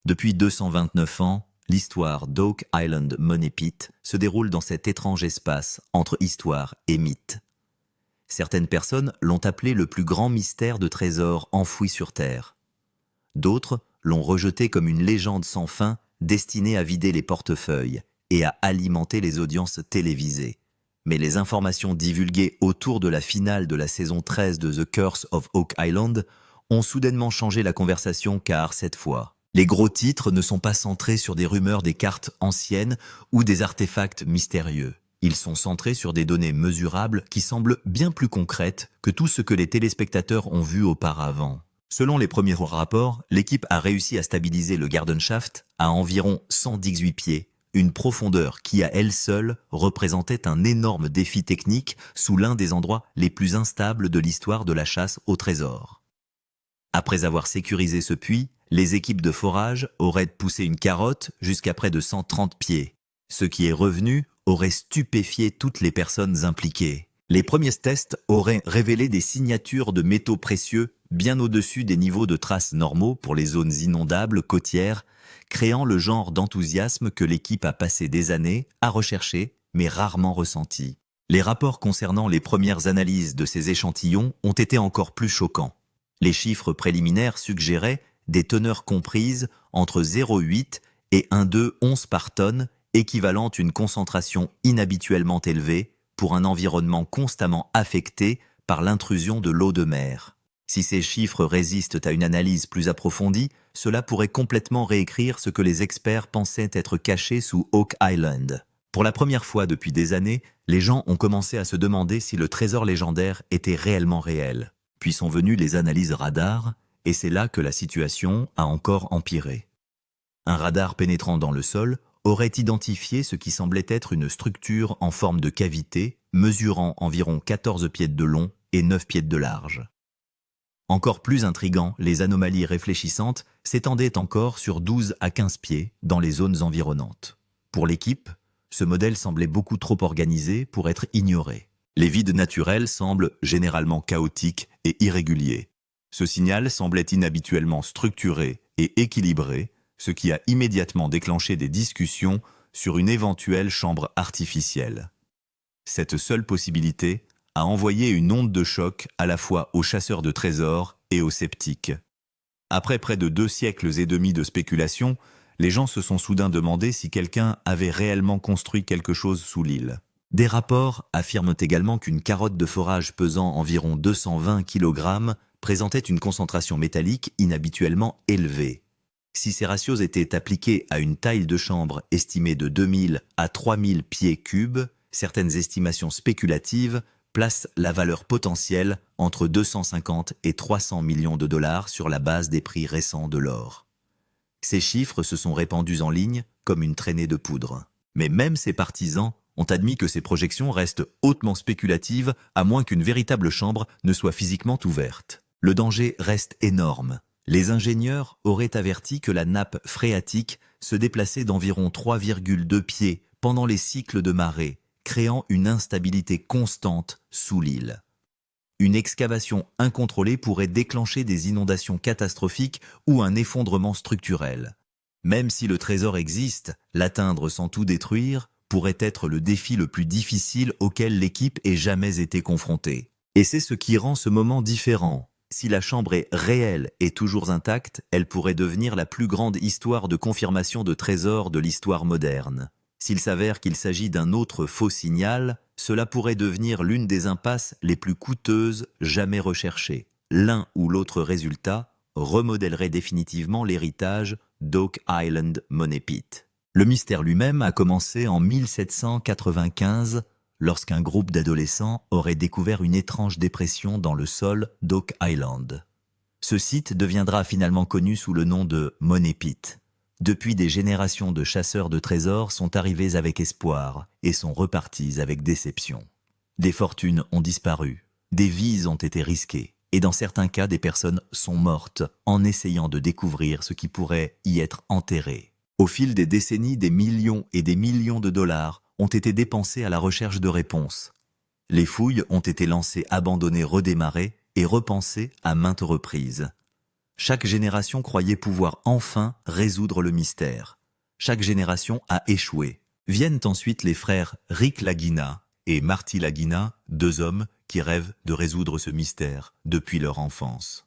Depuis 229 ans, l'histoire d'Oak Island Money Pit se déroule dans cet étrange espace entre histoire et mythe. Certaines personnes l'ont appelé le plus grand mystère de trésors enfouis sur Terre. D'autres l'ont rejeté comme une légende sans fin destinée à vider les portefeuilles et à alimenter les audiences télévisées. Mais les informations divulguées autour de la finale de la saison 13 de The Curse of Oak Island ont soudainement changé la conversation car, cette fois, les gros titres ne sont pas centrés sur des rumeurs des cartes anciennes ou des artefacts mystérieux. Ils sont centrés sur des données mesurables qui semblent bien plus concrètes que tout ce que les téléspectateurs ont vu auparavant. Selon les premiers rapports, l'équipe a réussi à stabiliser le Garden Shaft à environ 118 pieds, une profondeur qui à elle seule représentait un énorme défi technique sous l'un des endroits les plus instables de l'histoire de la chasse au trésor. Après avoir sécurisé ce puits, les équipes de forage auraient poussé une carotte jusqu'à près de 130 pieds. Ce qui est revenu aurait stupéfié toutes les personnes impliquées. Les premiers tests auraient révélé des signatures de métaux précieux bien au-dessus des niveaux de traces normaux pour les zones inondables côtières, créant le genre d'enthousiasme que l'équipe a passé des années à rechercher, mais rarement ressenti. Les rapports concernant les premières analyses de ces échantillons ont été encore plus choquants. Les chiffres préliminaires suggéraient des teneurs comprises entre 0,8 et 1,2 onces par tonne, équivalent une concentration inhabituellement élevée pour un environnement constamment affecté par l'intrusion de l'eau de mer. Si ces chiffres résistent à une analyse plus approfondie, cela pourrait complètement réécrire ce que les experts pensaient être caché sous Oak Island. Pour la première fois depuis des années, les gens ont commencé à se demander si le trésor légendaire était réellement réel. Puis sont venues les analyses radar, et c'est là que la situation a encore empiré. Un radar pénétrant dans le sol aurait identifié ce qui semblait être une structure en forme de cavité, mesurant environ 14 pieds de long et 9 pieds de large. Encore plus intriguant, les anomalies réfléchissantes s'étendaient encore sur 12 à 15 pieds dans les zones environnantes. Pour l'équipe, ce modèle semblait beaucoup trop organisé pour être ignoré. Les vides naturels semblent généralement chaotiques et irréguliers. Ce signal semblait inhabituellement structuré et équilibré, ce qui a immédiatement déclenché des discussions sur une éventuelle chambre artificielle. Cette seule possibilité a envoyé une onde de choc à la fois aux chasseurs de trésors et aux sceptiques. Après près de 2 siècles et demi de spéculation, les gens se sont soudain demandé si quelqu'un avait réellement construit quelque chose sous l'île. Des rapports affirment également qu'une carotte de forage pesant environ 220 kg présentait une concentration métallique inhabituellement élevée. Si ces ratios étaient appliqués à une taille de chambre estimée de 2000 à 3000 pieds cubes, certaines estimations spéculatives placent la valeur potentielle entre 250 et 300 millions de dollars sur la base des prix récents de l'or. Ces chiffres se sont répandus en ligne comme une traînée de poudre. Mais même ses partisans ont admis que ces projections restent hautement spéculatives à moins qu'une véritable chambre ne soit physiquement ouverte. Le danger reste énorme. Les ingénieurs auraient averti que la nappe phréatique se déplaçait d'environ 3,2 pieds pendant les cycles de marée, créant une instabilité constante sous l'île. Une excavation incontrôlée pourrait déclencher des inondations catastrophiques ou un effondrement structurel. Même si le trésor existe, l'atteindre sans tout détruire pourrait être le défi le plus difficile auquel l'équipe ait jamais été confrontée. Et c'est ce qui rend ce moment différent. Si la chambre est réelle et toujours intacte, elle pourrait devenir la plus grande histoire de confirmation de trésors de l'histoire moderne. S'il s'avère qu'il s'agit d'un autre faux signal, cela pourrait devenir l'une des impasses les plus coûteuses jamais recherchées. L'un ou l'autre résultat remodèlerait définitivement l'héritage d'Oak Island Money Pit. Le mystère lui-même a commencé en 1795, lorsqu'un groupe d'adolescents aurait découvert une étrange dépression dans le sol d'Oak Island. Ce site deviendra finalement connu sous le nom de Money Pit. Depuis, des générations de chasseurs de trésors sont arrivés avec espoir et sont repartis avec déception. Des fortunes ont disparu, des vies ont été risquées, et dans certains cas, des personnes sont mortes en essayant de découvrir ce qui pourrait y être enterré. Au fil des décennies, des millions et des millions de dollars ont été dépensés à la recherche de réponses. Les fouilles ont été lancées, abandonnées, redémarrées et repensées à maintes reprises. Chaque génération croyait pouvoir enfin résoudre le mystère. Chaque génération a échoué. Viennent ensuite les frères Rick Lagina et Marty Lagina, deux hommes qui rêvent de résoudre ce mystère depuis leur enfance.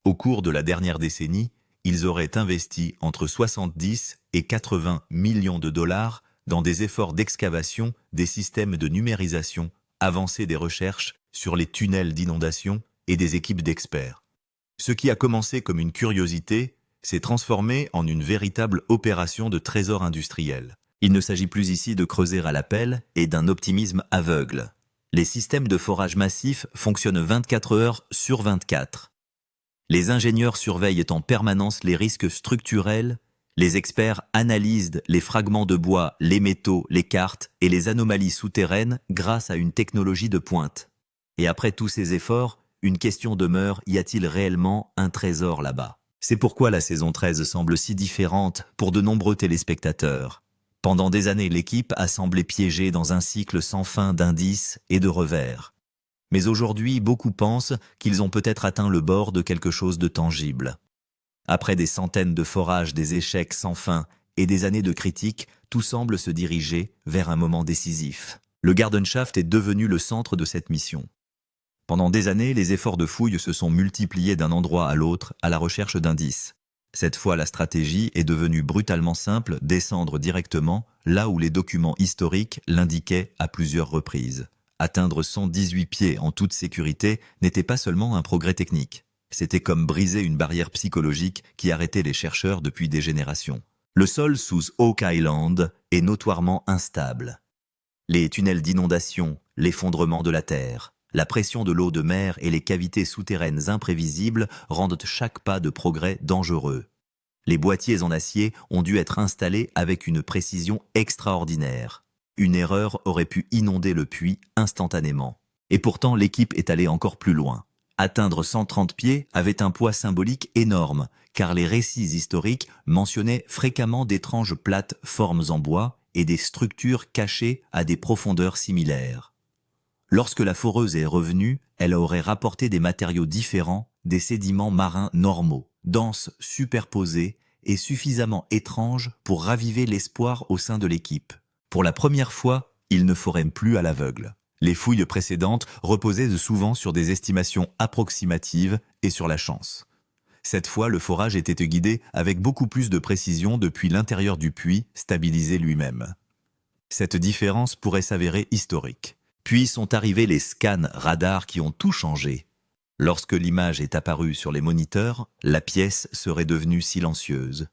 Au cours de la dernière décennie, ils auraient investi entre 70 et 80 millions de dollars dans des efforts d'excavation, des systèmes de numérisation, avancés des recherches sur les tunnels d'inondation et des équipes d'experts. Ce qui a commencé comme une curiosité s'est transformé en une véritable opération de trésor industriel. Il ne s'agit plus ici de creuser à la pelle et d'un optimisme aveugle. Les systèmes de forage massif fonctionnent 24 heures sur 24. Les ingénieurs surveillent en permanence les risques structurels, les experts analysent les fragments de bois, les métaux, les cartes et les anomalies souterraines grâce à une technologie de pointe. Et après tous ces efforts, une question demeure, y a-t-il réellement un trésor là-bas? C'est pourquoi la saison 13 semble si différente pour de nombreux téléspectateurs. Pendant des années, l'équipe a semblé piégée dans un cycle sans fin d'indices et de revers. Mais aujourd'hui, beaucoup pensent qu'ils ont peut-être atteint le bord de quelque chose de tangible. Après des centaines de forages, des échecs sans fin et des années de critiques, tout semble se diriger vers un moment décisif. Le Gardenschaft est devenu le centre de cette mission. Pendant des années, les efforts de fouille se sont multipliés d'un endroit à l'autre à la recherche d'indices. Cette fois, la stratégie est devenue brutalement simple, descendre directement là où les documents historiques l'indiquaient à plusieurs reprises. Atteindre 118 pieds en toute sécurité n'était pas seulement un progrès technique. C'était comme briser une barrière psychologique qui arrêtait les chercheurs depuis des générations. Le sol sous Oak Island est notoirement instable. Les tunnels d'inondation, l'effondrement de la terre, la pression de l'eau de mer et les cavités souterraines imprévisibles rendent chaque pas de progrès dangereux. Les boîtiers en acier ont dû être installés avec une précision extraordinaire. Une erreur aurait pu inonder le puits instantanément. Et pourtant, l'équipe est allée encore plus loin. Atteindre 130 pieds avait un poids symbolique énorme, car les récits historiques mentionnaient fréquemment d'étranges plates formes en bois et des structures cachées à des profondeurs similaires. Lorsque la foreuse est revenue, elle aurait rapporté des matériaux différents, des sédiments marins normaux, denses, superposés et suffisamment étranges pour raviver l'espoir au sein de l'équipe. Pour la première fois, ils ne foraient plus à l'aveugle. Les fouilles précédentes reposaient souvent sur des estimations approximatives et sur la chance. Cette fois, le forage était guidé avec beaucoup plus de précision depuis l'intérieur du puits, stabilisé lui-même. Cette différence pourrait s'avérer historique. Puis sont arrivés les scans radars qui ont tout changé. Lorsque l'image est apparue sur les moniteurs, la pièce serait devenue silencieuse.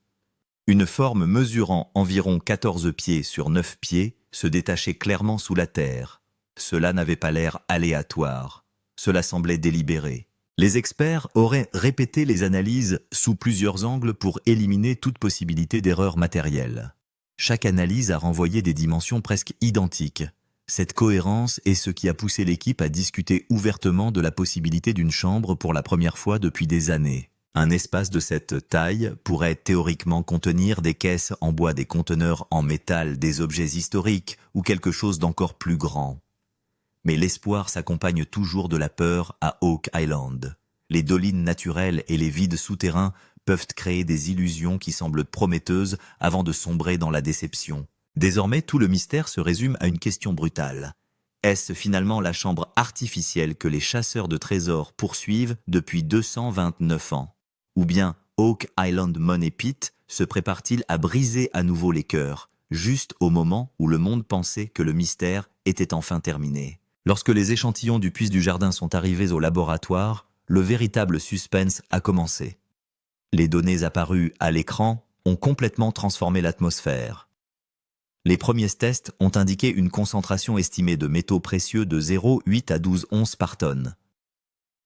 Une forme mesurant environ 14 pieds sur 9 pieds se détachait clairement sous la terre. Cela n'avait pas l'air aléatoire. Cela semblait délibéré. Les experts auraient répété les analyses sous plusieurs angles pour éliminer toute possibilité d'erreur matérielle. Chaque analyse a renvoyé des dimensions presque identiques. Cette cohérence est ce qui a poussé l'équipe à discuter ouvertement de la possibilité d'une chambre pour la première fois depuis des années. Un espace de cette taille pourrait théoriquement contenir des caisses en bois, des conteneurs en métal, des objets historiques ou quelque chose d'encore plus grand. Mais l'espoir s'accompagne toujours de la peur à Oak Island. Les dolines naturelles et les vides souterrains peuvent créer des illusions qui semblent prometteuses avant de sombrer dans la déception. Désormais, tout le mystère se résume à une question brutale. Est-ce finalement la chambre artificielle que les chasseurs de trésors poursuivent depuis 229 ans? Ou bien Oak Island Money Pit se prépare-t-il à briser à nouveau les cœurs, juste au moment où le monde pensait que le mystère était enfin terminé? Lorsque les échantillons du puits du jardin sont arrivés au laboratoire, le véritable suspense a commencé. Les données apparues à l'écran ont complètement transformé l'atmosphère. Les premiers tests ont indiqué une concentration estimée de métaux précieux de 0,8 à 12 onces par tonne.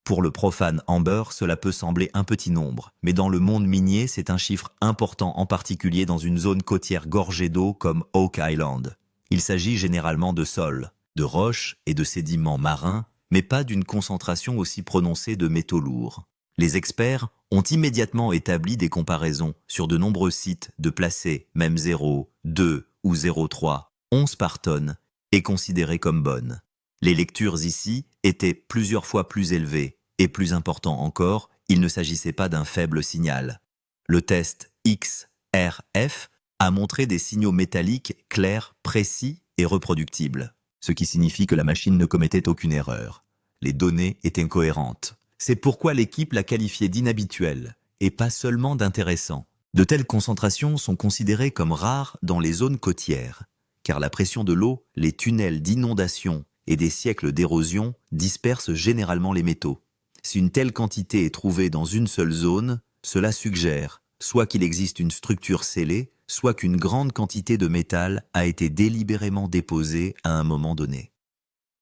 Pour le profane Amber, cela peut sembler un petit nombre, mais dans le monde minier, c'est un chiffre important, en particulier dans une zone côtière gorgée d'eau comme Oak Island. Il s'agit généralement de sol, de roches et de sédiments marins, mais pas d'une concentration aussi prononcée de métaux lourds. Les experts ont immédiatement établi des comparaisons sur de nombreux sites de placer même 0, 2 ou 0,3 onces par tonne est considérée comme bonne. Les lectures ici étaient plusieurs fois plus élevées et plus important encore, il ne s'agissait pas d'un faible signal. Le test XRF a montré des signaux métalliques clairs, précis et reproductibles, ce qui signifie que la machine ne commettait aucune erreur. Les données étaient cohérentes. C'est pourquoi l'équipe l'a qualifié d'inhabituel, et pas seulement d'intéressant. De telles concentrations sont considérées comme rares dans les zones côtières, car la pression de l'eau, les tunnels d'inondation et des siècles d'érosion dispersent généralement les métaux. Si une telle quantité est trouvée dans une seule zone, cela suggère soit qu'il existe une structure scellée, soit qu'une grande quantité de métal a été délibérément déposée à un moment donné.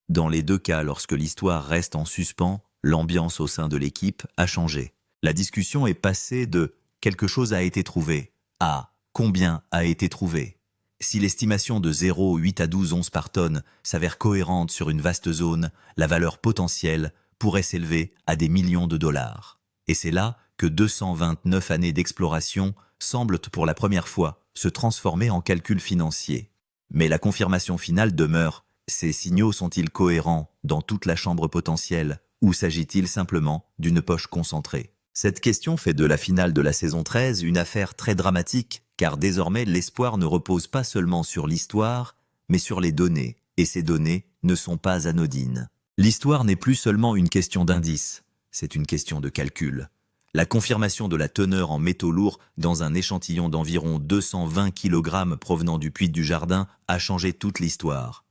Dans les deux cas, lorsque l'histoire reste en suspens, l'ambiance au sein de l'équipe a changé. La discussion est passée de « quelque chose a été trouvé » à « combien a été trouvé ». Si l'estimation de 0,8 à 12 onces par tonne s'avère cohérente sur une vaste zone, la valeur potentielle pourrait s'élever à des millions de dollars. Et c'est là que 229 années d'exploration semblent pour la première fois se transformer en calcul financier. Mais la confirmation finale demeure: ces signaux sont-ils cohérents dans toute la chambre potentielle ou s'agit-il simplement d'une poche concentrée? Cette question fait de la finale de la saison 13 une affaire très dramatique, car désormais l'espoir ne repose pas seulement sur l'histoire, mais sur les données, et ces données ne sont pas anodines. L'histoire n'est plus seulement une question d'indices, c'est une question de calcul. La confirmation de la teneur en métaux lourds dans un échantillon d'environ 220 kg provenant du puits du Jardin a changé toute l'histoire.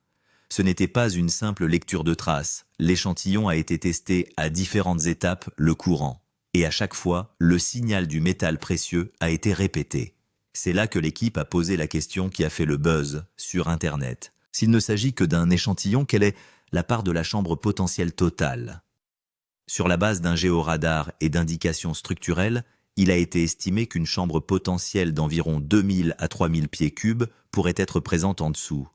Ce n'était pas une simple lecture de traces, l'échantillon a été testé à différentes étapes le courant. Et à chaque fois, le signal du métal précieux a été répété. C'est là que l'équipe a posé la question qui a fait le buzz sur Internet. S'il ne s'agit que d'un échantillon, quelle est la part de la chambre potentielle totale? Sur la base d'un géoradar et d'indications structurelles, il a été estimé qu'une chambre potentielle d'environ 2000 à 3000 pieds cubes pourrait être présente en dessous.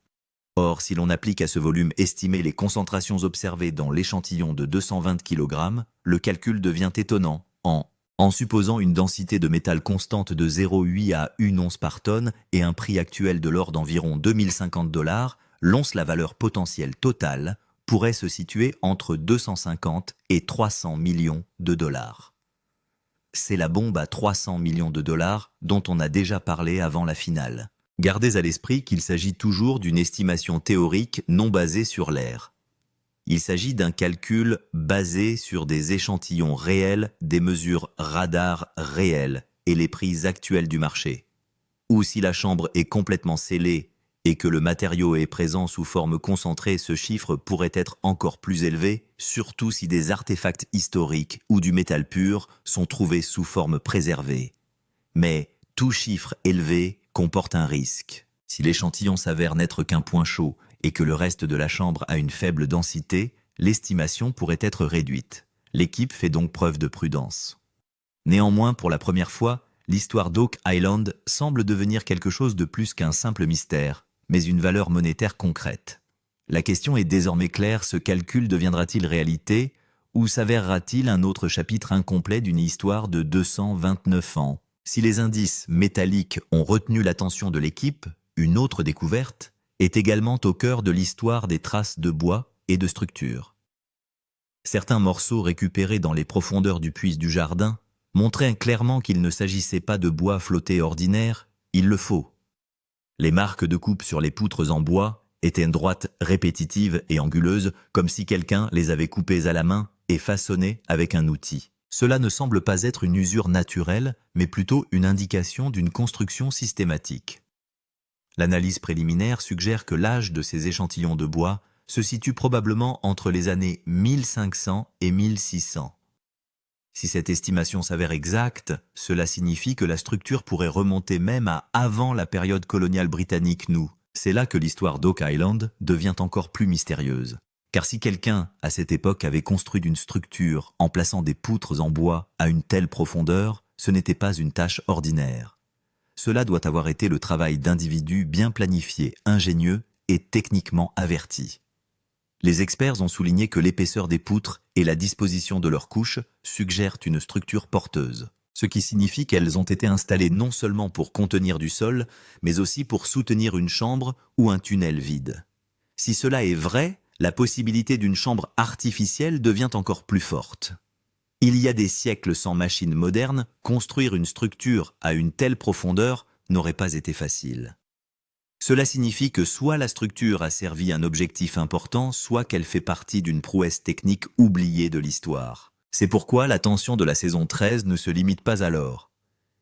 Or, si l'on applique à ce volume estimé les concentrations observées dans l'échantillon de 220 kg, le calcul devient étonnant. En supposant une densité de métal constante de 0,8 à 1 once par tonne et un prix actuel de l'or d'environ 2050 $, l'once la valeur potentielle totale pourrait se situer entre 250 et 300 millions de dollars. C'est la bombe à 300 millions de dollars dont on a déjà parlé avant la finale. Gardez à l'esprit qu'il s'agit toujours d'une estimation théorique non basée sur l'air. Il s'agit d'un calcul basé sur des échantillons réels, des mesures radar réelles et les prix actuels du marché. Ou si la chambre est complètement scellée et que le matériau est présent sous forme concentrée, ce chiffre pourrait être encore plus élevé, surtout si des artefacts historiques ou du métal pur sont trouvés sous forme préservée. Mais tout chiffre élevé comporte un risque. Si l'échantillon s'avère n'être qu'un point chaud et que le reste de la chambre a une faible densité, l'estimation pourrait être réduite. L'équipe fait donc preuve de prudence. Néanmoins, pour la première fois, l'histoire d'Oak Island semble devenir quelque chose de plus qu'un simple mystère, mais une valeur monétaire concrète. La question est désormais claire, ce calcul deviendra-t-il réalité ou s'avérera-t-il un autre chapitre incomplet d'une histoire de 229 ans? Si les indices métalliques ont retenu l'attention de l'équipe, une autre découverte est également au cœur de l'histoire des traces de bois et de structures. Certains morceaux récupérés dans les profondeurs du puits du Jardin montraient clairement qu'il ne s'agissait pas de bois flotté ordinaire, il le faut. Les marques de coupe sur les poutres en bois étaient droites, répétitives et anguleuses, comme si quelqu'un les avait coupées à la main et façonnées avec un outil. Cela ne semble pas être une usure naturelle, mais plutôt une indication d'une construction systématique. L'analyse préliminaire suggère que l'âge de ces échantillons de bois se situe probablement entre les années 1500 et 1600. Si cette estimation s'avère exacte, cela signifie que la structure pourrait remonter même à avant la période coloniale britannique. C'est là que l'histoire d'Oak Island devient encore plus mystérieuse. Car si quelqu'un, à cette époque, avait construit une structure en plaçant des poutres en bois à une telle profondeur, ce n'était pas une tâche ordinaire. Cela doit avoir été le travail d'individus bien planifiés, ingénieux et techniquement avertis. Les experts ont souligné que l'épaisseur des poutres et la disposition de leurs couches suggèrent une structure porteuse, ce qui signifie qu'elles ont été installées non seulement pour contenir du sol, mais aussi pour soutenir une chambre ou un tunnel vide. Si cela est vrai, la possibilité d'une chambre artificielle devient encore plus forte. Il y a des siècles sans machines modernes, construire une structure à une telle profondeur n'aurait pas été facile. Cela signifie que soit la structure a servi un objectif important, soit qu'elle fait partie d'une prouesse technique oubliée de l'histoire. C'est pourquoi l'attention de la saison 13 ne se limite pas à l'or.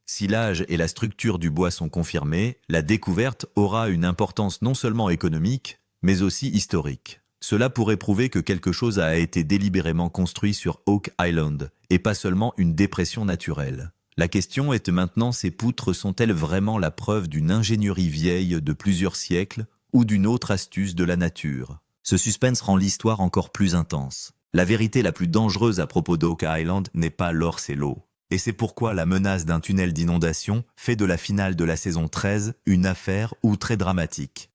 Si l'âge et la structure du bois sont confirmés, la découverte aura une importance non seulement économique, mais aussi historique. Cela pourrait prouver que quelque chose a été délibérément construit sur Oak Island, et pas seulement une dépression naturelle. La question est maintenant, ces poutres sont-elles vraiment la preuve d'une ingénierie vieille de plusieurs siècles ou d'une autre astuce de la nature? Ce suspense rend l'histoire encore plus intense. La vérité la plus dangereuse à propos d'Oak Island n'est pas l'or, c'est l'eau. Et c'est pourquoi la menace d'un tunnel d'inondation fait de la finale de la saison 13 une affaire ou très dramatique.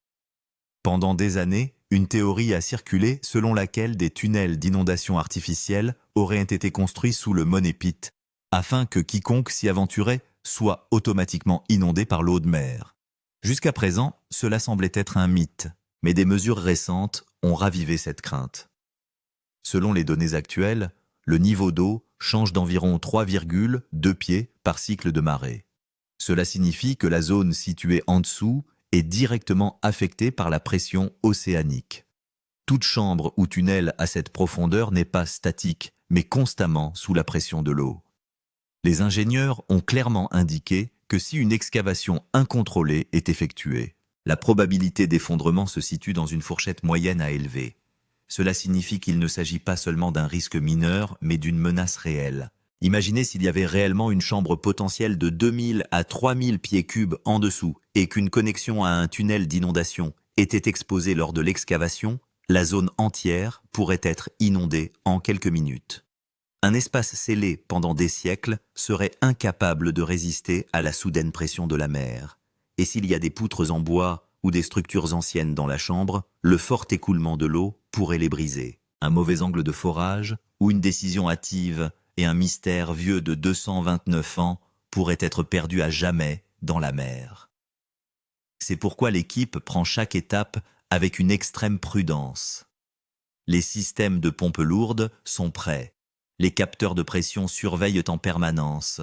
Pendant des années, une théorie a circulé selon laquelle des tunnels d'inondation artificiels auraient été construits sous le Money Pit, afin que quiconque s'y aventurait soit automatiquement inondé par l'eau de mer. Jusqu'à présent, cela semblait être un mythe, mais des mesures récentes ont ravivé cette crainte. Selon les données actuelles, le niveau d'eau change d'environ 3,2 pieds par cycle de marée. Cela signifie que la zone située en dessous est directement affectée par la pression océanique. Toute chambre ou tunnel à cette profondeur n'est pas statique, mais constamment sous la pression de l'eau. Les ingénieurs ont clairement indiqué que si une excavation incontrôlée est effectuée, la probabilité d'effondrement se situe dans une fourchette moyenne à élevée. Cela signifie qu'il ne s'agit pas seulement d'un risque mineur, mais d'une menace réelle. Imaginez s'il y avait réellement une chambre potentielle de 2000 à 3000 pieds cubes en dessous et qu'une connexion à un tunnel d'inondation était exposée lors de l'excavation, la zone entière pourrait être inondée en quelques minutes. Un espace scellé pendant des siècles serait incapable de résister à la soudaine pression de la mer. Et s'il y a des poutres en bois ou des structures anciennes dans la chambre, le fort écoulement de l'eau pourrait les briser. Un mauvais angle de forage ou une décision hâtive et un mystère vieux de 229 ans pourraient être perdus à jamais dans la mer. C'est pourquoi l'équipe prend chaque étape avec une extrême prudence. Les systèmes de pompes lourdes sont prêts. Les capteurs de pression surveillent en permanence.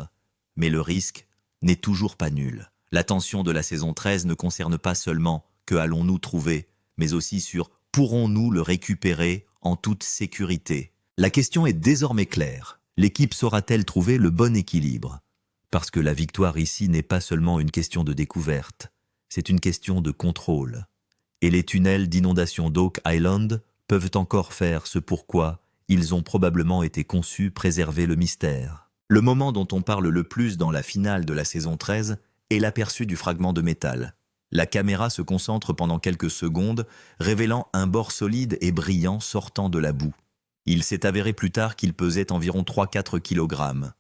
Mais le risque n'est toujours pas nul. L'attention de la saison 13 ne concerne pas seulement que allons-nous trouver, mais aussi sur pourrons-nous le récupérer en toute sécurité. La question est désormais claire. L'équipe saura-t-elle trouver le bon équilibre? Parce que la victoire ici n'est pas seulement une question de découverte, c'est une question de contrôle. Et les tunnels d'inondation d'Oak Island peuvent encore faire ce pourquoi ils ont probablement été conçus préserver le mystère. Le moment dont on parle le plus dans la finale de la saison 13 est l'aperçu du fragment de métal. La caméra se concentre pendant quelques secondes, révélant un bord solide et brillant sortant de la boue. Il s'est avéré plus tard qu'il pesait environ 3-4 kg.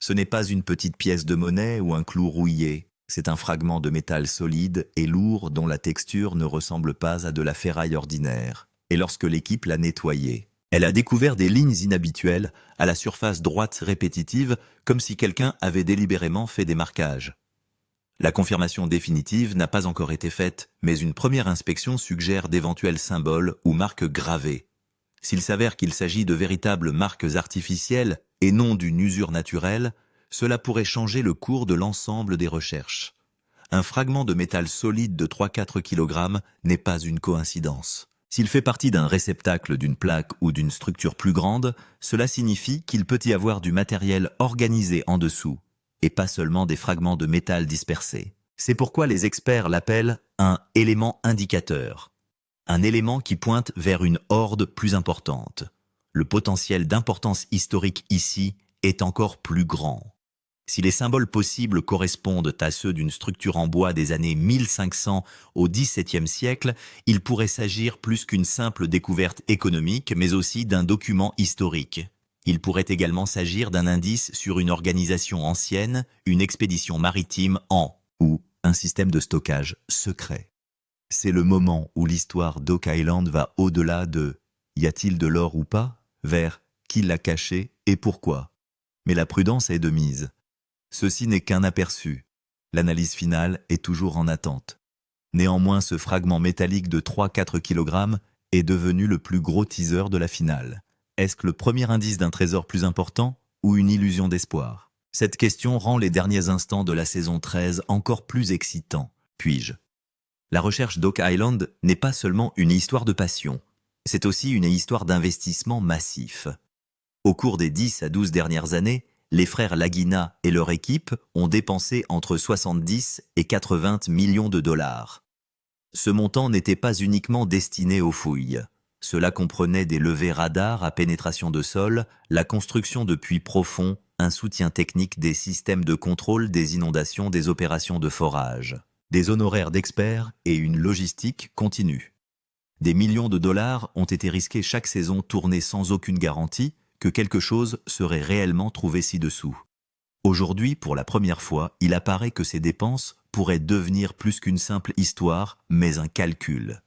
Ce n'est pas une petite pièce de monnaie ou un clou rouillé, c'est un fragment de métal solide et lourd dont la texture ne ressemble pas à de la ferraille ordinaire. Et lorsque l'équipe l'a nettoyé, elle a découvert des lignes inhabituelles à la surface droite répétitive, comme si quelqu'un avait délibérément fait des marquages. La confirmation définitive n'a pas encore été faite, mais une première inspection suggère d'éventuels symboles ou marques gravées. S'il s'avère qu'il s'agit de véritables marques artificielles et non d'une usure naturelle, cela pourrait changer le cours de l'ensemble des recherches. Un fragment de métal solide de 3-4 kg n'est pas une coïncidence. S'il fait partie d'un réceptacle d'une plaque ou d'une structure plus grande, cela signifie qu'il peut y avoir du matériel organisé en dessous, et pas seulement des fragments de métal dispersés. C'est pourquoi les experts l'appellent un élément indicateur. Un élément qui pointe vers une horde plus importante. Le potentiel d'importance historique ici est encore plus grand. Si les symboles possibles correspondent à ceux d'une structure en bois des années 1500 au XVIIe siècle, il pourrait s'agir plus qu'une simple découverte économique, mais aussi d'un document historique. Il pourrait également s'agir d'un indice sur une organisation ancienne, une expédition maritime ou un système de stockage secret. C'est le moment où l'histoire d'Oak Island va au-delà de « y a-t-il de l'or ou pas ?» vers « qui l'a caché et pourquoi ?» Mais la prudence est de mise. Ceci n'est qu'un aperçu. L'analyse finale est toujours en attente. Néanmoins, ce fragment métallique de 3-4 kg est devenu le plus gros teaser de la finale. Est-ce que le premier indice d'un trésor plus important ou une illusion d'espoir? Cette question rend les derniers instants de la saison 13 encore plus excitants. Puis-je? La recherche d'Oak Island n'est pas seulement une histoire de passion, c'est aussi une histoire d'investissement massif. Au cours des 10 à 12 dernières années, les frères Lagina et leur équipe ont dépensé entre 70 et 80 millions de dollars. Ce montant n'était pas uniquement destiné aux fouilles. Cela comprenait des levées radars à pénétration de sol, la construction de puits profonds, un soutien technique des systèmes de contrôle des inondations, des opérations de forage, des honoraires d'experts et une logistique continue. Des millions de dollars ont été risqués chaque saison, tournés sans aucune garantie que quelque chose serait réellement trouvé ci-dessous. Aujourd'hui, pour la première fois, il apparaît que ces dépenses pourraient devenir plus qu'une simple histoire, mais un calcul.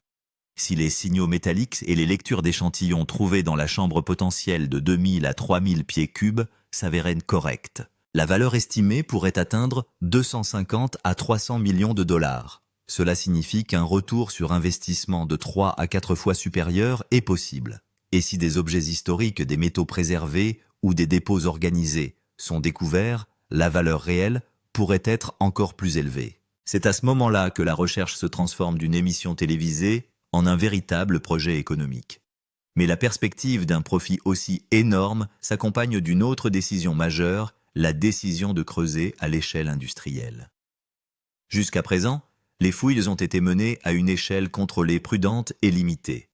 Si les signaux métalliques et les lectures d'échantillons trouvés dans la chambre potentielle de 2000 à 3000 pieds cubes s'avéraient correctes, la valeur estimée pourrait atteindre 250 à 300 millions de dollars. Cela signifie qu'un retour sur investissement de 3 à 4 fois supérieur est possible. Et si des objets historiques, des métaux préservés ou des dépôts organisés sont découverts, la valeur réelle pourrait être encore plus élevée. C'est à ce moment-là que la recherche se transforme d'une émission télévisée en un véritable projet économique. Mais la perspective d'un profit aussi énorme s'accompagne d'une autre décision majeure, la décision de creuser à l'échelle industrielle. Jusqu'à présent, les fouilles ont été menées à une échelle contrôlée, prudente et limitée.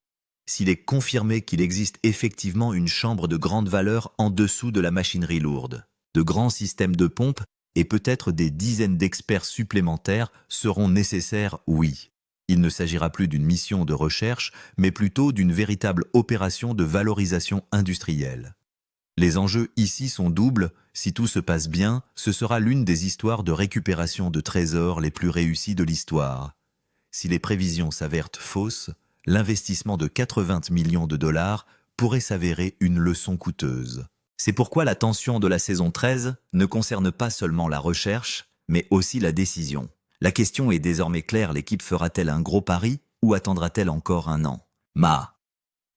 S'il est confirmé qu'il existe effectivement une chambre de grande valeur en dessous de la machinerie lourde, de grands systèmes de pompes et peut-être des dizaines d'experts supplémentaires seront nécessaires, oui. Il ne s'agira plus d'une mission de recherche, mais plutôt d'une véritable opération de valorisation industrielle. Les enjeux ici sont doubles. Si tout se passe bien, ce sera l'une des histoires de récupération de trésors les plus réussies de l'histoire. Si les prévisions s'avèrent fausses, l'investissement de 80 millions de dollars pourrait s'avérer une leçon coûteuse. C'est pourquoi la tension de la saison 13 ne concerne pas seulement la recherche, mais aussi la décision. La question est désormais claire, l'équipe fera-t-elle un gros pari ou attendra-t-elle encore un an?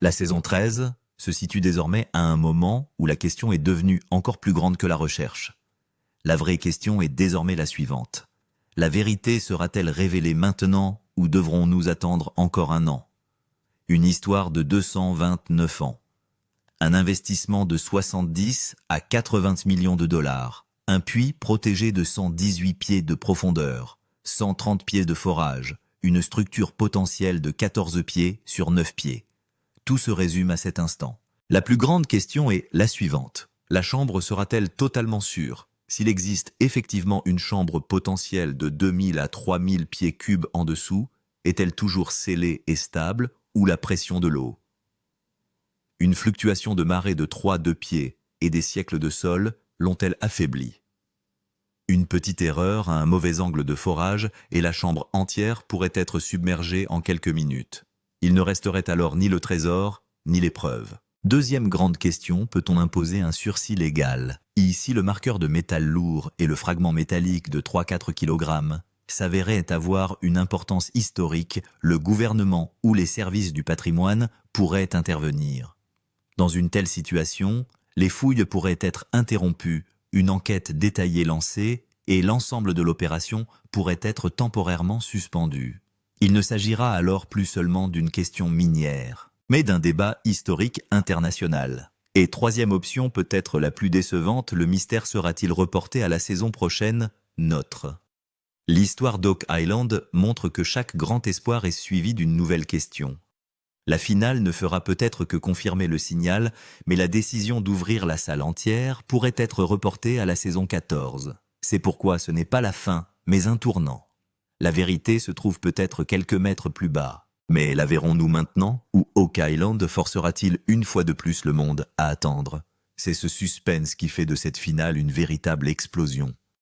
La saison 13 se situe désormais à un moment où la question est devenue encore plus grande que la recherche. La vraie question est désormais la suivante. La vérité sera-t-elle révélée maintenant ou devrons-nous attendre encore un an? Une histoire de 229 ans. Un investissement de 70 à 80 millions de dollars. Un puits protégé de 118 pieds de profondeur. 130 pieds de forage, une structure potentielle de 14 pieds sur 9 pieds. Tout se résume à cet instant. La plus grande question est la suivante. La chambre sera-t-elle totalement sûre? S'il existe effectivement une chambre potentielle de 2000 à 3000 pieds cubes en dessous, est-elle toujours scellée et stable ou la pression de l'eau? Une fluctuation de marée de 3-2 pieds et des siècles de sol l'ont-elles affaiblie? Une petite erreur à un mauvais angle de forage et la chambre entière pourrait être submergée en quelques minutes. Il ne resterait alors ni le trésor, ni les preuves. Deuxième grande question, peut-on imposer un sursis légal? Ici, le marqueur de métal lourd et le fragment métallique de 3-4 kg s'avéraient avoir une importance historique, le gouvernement ou les services du patrimoine pourraient intervenir. Dans une telle situation, les fouilles pourraient être interrompues, une enquête détaillée lancée et l'ensemble de l'opération pourrait être temporairement suspendu. Il ne s'agira alors plus seulement d'une question minière, mais d'un débat historique international. Et troisième option, peut-être la plus décevante, le mystère sera-t-il reporté à la saison prochaine? L'histoire d'Oak Island montre que chaque grand espoir est suivi d'une nouvelle question. La finale ne fera peut-être que confirmer le signal, mais la décision d'ouvrir la salle entière pourrait être reportée à la saison 14. C'est pourquoi ce n'est pas la fin, mais un tournant. La vérité se trouve peut-être quelques mètres plus bas. Mais la verrons-nous maintenant, ou Oak Island forcera-t-il une fois de plus le monde à attendre? C'est ce suspense qui fait de cette finale une véritable explosion.